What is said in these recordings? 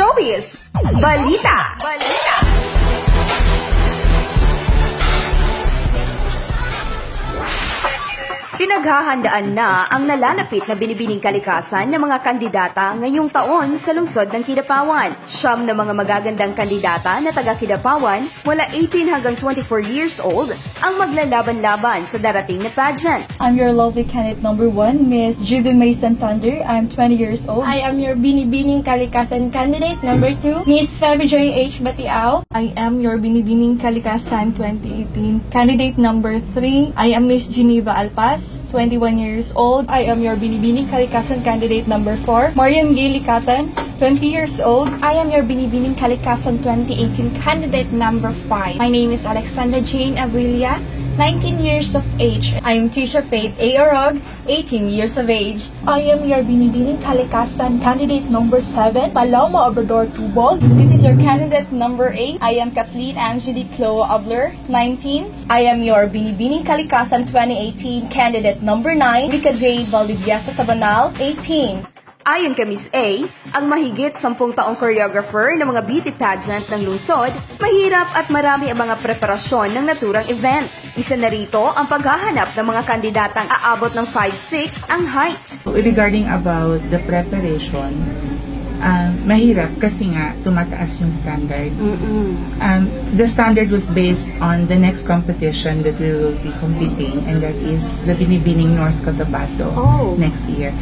Showbiz Balita. Pinaghahandaan na ang nalalapit na binibining kalikasan ng mga kandidata ngayong taon sa lungsod ng Kidapawan. Siyam na mga magagandang kandidata na taga Kidapawan, wala 18 hanggang 24 years old, ang maglalaban-laban sa darating na pageant. I'm your lovely candidate number 1, Miss Judy May Santander. I'm 20 years old. I am your Binibining Kalikasan candidate number 2, Miss Feby Joy H. Batiao. I am your Binibining Kalikasan 2018 candidate number 3. I am Miss Geneva Alpas, 21 years old. I am your Binibining Kalikasan candidate number 4, Marian Gay Likatan, 20 years old. I am your Binibining Kalikasan 2018 candidate number 5. My name is Alexandra Jane Abrilia, 19 years of age. I am Tisha Faith A. Orog, 18 years of age. I am your Binibining Kalikasan candidate number 7, Paloma Obrador Tubog. This is your candidate number 8. I am Kathleen Angelique Chloe Abler, 19. I am your Binibining Kalikasan 2018 candidate number 9, Rika J. Valdiviasa Sabanal, 18. Ayon kay Miss A, ang mahigit 10 taong choreographer ng mga beauty pageant ng lungsod, mahirap at marami ang mga preparasyon ng naturang event. Isa na rito ang paghahanap ng mga kandidatang aabot ng 5'6" ang height. Regarding about the preparation, mahirap kasi nga tumataas yung standard. The standard was based on the next competition that we will be competing, and that is the Binibining North Cotabato next year.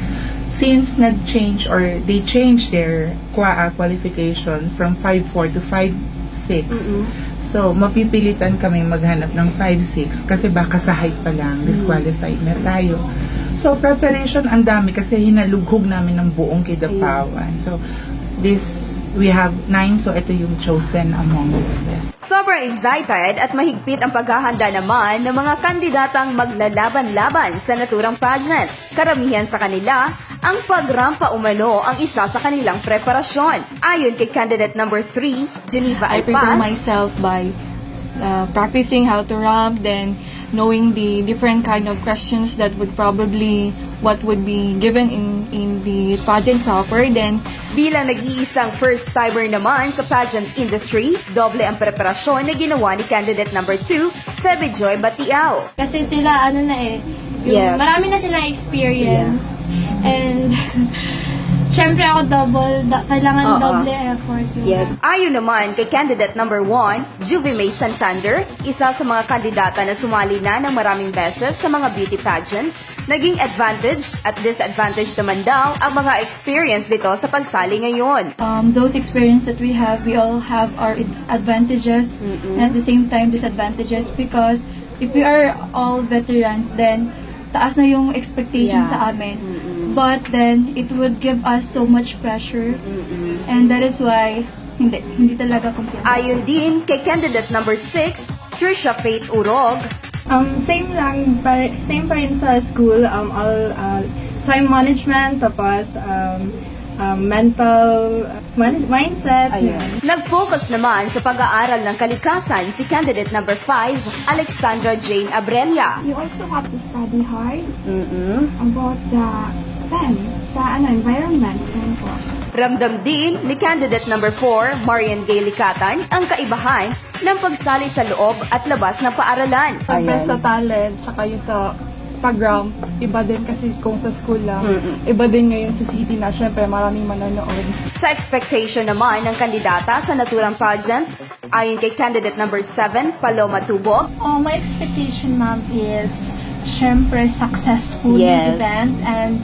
Since nag-change or they changed their qualification from 5'4" to 5'6", so mapipilitan kami maghanap ng 5'6" kasi baka sa height pa lang disqualified na tayo. So preparation ang dami kasi hinalughog namin ng buong Kidapawan. So we have 9, so ito yung chosen among the best. Sobrang excited at mahigpit ang paghahanda naman ng mga kandidatang maglalaban-laban sa naturang pageant. Karamihan sa kanila, ang pagrampa umano ang isa sa kanilang preparasyon. Ayon kay candidate number 3, Geneva I prepare Alpas, myself by practicing how to ramp, then knowing the different kind of questions that would be given in the pageant proper. Then bilang nag-iisang first-timer naman sa pageant industry, doble ang preparasyon na ginawa ni candidate number 2, Feby Joy Batiao. Kasi sila, marami na silang experience. And, syempre ako kailangan double effort. Ayon naman kay candidate number 1, Judy May Santander, isa sa mga kandidata na sumali na ng maraming beses sa mga beauty pageant, naging advantage at disadvantage naman daw ang mga experience dito sa pagsali ngayon. those experience that we all have our advantages and at the same time disadvantages, because if we are all veterans, then taas na yung expectation sa amin. But then it would give us so much pressure, and that is why hindi talaga kumpiyansa. Ayon din kay candidate number 6, Trisha Faith Urog, Same pa rin sa school, time management, tapos mental mindset. nag-focus naman sa pag-aaral ng kalikasan si candidate number 5, Alexandra Jane Abrilia. You also have to study hard about the environment. Ramdam din ni candidate number 4, Marian Gay Likatan, ang kaibahan ng pagsali sa loob at labas ng paaralan. Best sa talent, tsaka yung sa pag-ramp, iba din kasi kung sa school lang, iba din ngayon sa city na syempre maraming manonood. Sa expectation naman ng kandidata sa naturang pageant, ayon kay candidate number 7, Paloma Tubog, My expectation, ma'am, is syempre successful yung event, and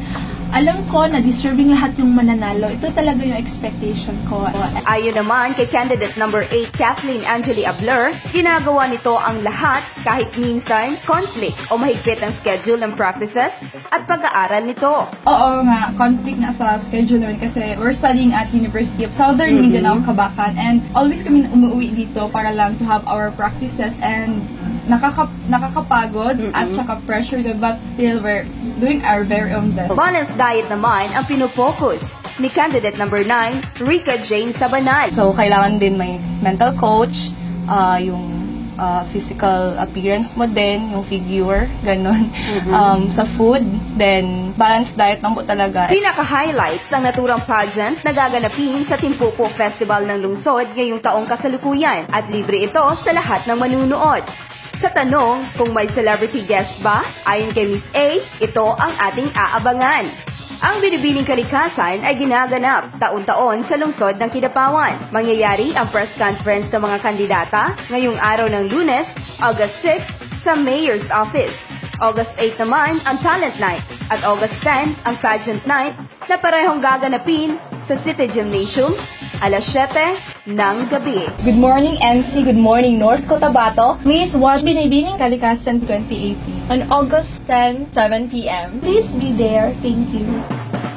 alam ko na deserving lahat yung mananalo. Ito talaga yung expectation ko. ayon naman kay candidate number 8, Kathleen Angelique Abler, ginagawa nito ang lahat kahit minsan conflict o mahigpit ang schedule ng practices at pag-aaral nito. Oo nga, conflict na sa schedule namin kasi we're studying at University of Southern Mindanao, Cabacan, and always kami umuwi dito para lang to have our practices, and nakakapagod at saka pressure, but still we're doing our very own best. Balanced diet naman ang pinupokus ni candidate number 9, Rika Jane Sabanal. So, kailangan din may mental coach, yung physical appearance mo din, yung figure, ganun. Sa food, then balanced diet lang po talaga. Pinaka-highlights ang naturang pageant na gaganapin sa Timpupo Festival ng Lungsod ngayong taong kasalukuyan at libre ito sa lahat ng manunood. Sa tanong kung may celebrity guest ba, ayon kay Miss A, ito ang ating aabangan. Ang binibining kalikasan ay ginaganap taon-taon sa lungsod ng Kidapawan. Mangyayari ang press conference ng mga kandidata ngayong araw ng Lunes, August 6 sa Mayor's Office. August 8 naman ang Talent Night at August 10 ang Pageant Night na parehong gaganapin sa City Gymnasium alas 7 ng gabi. Good morning, NC. Good morning, North Cotabato. Please watch Binibining Kalikasan 2018 on August 10. 7 p.m. Please be there. Thank you.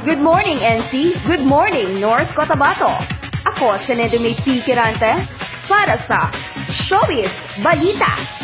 Good morning, NC. Good morning, North Cotabato. Ako si Nedemay P. Kirante para sa Showbiz Balita.